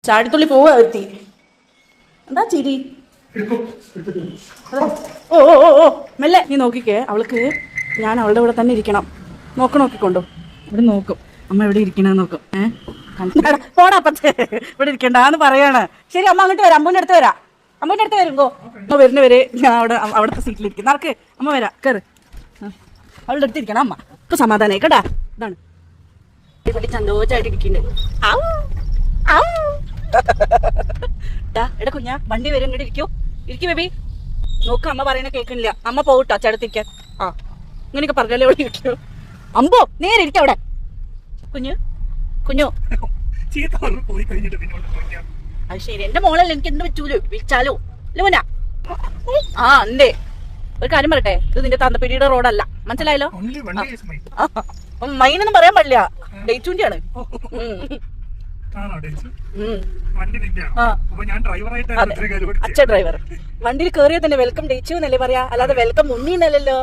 ചാടിത്തുള്ളി പോവാ എത്തി. എന്താ ചിരി? ഓ ഓ ഓ ഓ മെല്ലെ. നീ നോക്കിക്കേ, അവൾക്ക് ഞാൻ അവളുടെ ഇവിടെ തന്നെ ഇരിക്കണം. നോക്കിക്കൊണ്ടു ഇവിടെ നോക്കും. അമ്മ എവിടെ ഇരിക്കണെന്ന് നോക്കും. പോടാ പത്തേ, ഇവിടെ ഇരിക്കണ്ടെന്ന് പറയാണ്. ശരി, അമ്മ അങ്ങോട്ട് വരാം. അമ്മൂൻ്റെ അടുത്ത് വരാം. അമ്മൂൻ്റെ അടുത്ത് വരുമ്പോ അമ്മ വരുന്നവരെ ഞാൻ അവിടുത്തെ സീറ്റിലിരിക്കും. നടക്ക്, അമ്മ വരാം. കയറ്. അവളുടെ അടുത്ത് ഇരിക്കണം അമ്മ. ഇപ്പൊ സമാധാനായി കേട്ടാ. ഇതാണ് ഇവിടെ സന്തോഷമായിട്ട് ഇരിക്കുന്നുണ്ട്. എടാ കുഞ്ഞാ, വണ്ടി വരും. ഇങ്ങോട്ട് ഇരിക്കൂ ബേബി. നോക്ക്, അമ്മ പറയണ കേൾക്കണില്ല. അമ്മ പോകട്ടോ അച്ചടത്തിരിക്കാൻ. ഇങ്ങനെയൊക്കെ പറഞ്ഞാലേ അവിടെ ഇരിക്കൂ. അമ്പോ നേരെ ഇരിക്കാം അവിടെ. കുഞ്ഞു അത് ശരി, എന്റെ മോളല്ലേ, എനിക്ക് എന്ത് പറ്റൂലോ വിളിച്ചാലോ ലോന. എന്തേ ഒരു കാര്യം പറയട്ടെ, ഇത് നിന്റെ തന്തപ്പിടിയുടെ റോഡല്ല, മനസ്സിലായല്ലോ. മൈനൊന്നും പറയാൻ പാടില്ല, ഡേറ്റുവിന്റെ ആണ്. അച്ഛ ഡ്രൈവർ. വണ്ടിയിൽ കയറിയാൽ തന്നെ വെൽക്കം ഡേച്ചു എന്നല്ലേ പറയാ, അല്ലാതെ വെൽക്കം ഉണ്ണി എന്നല്ലല്ലോ.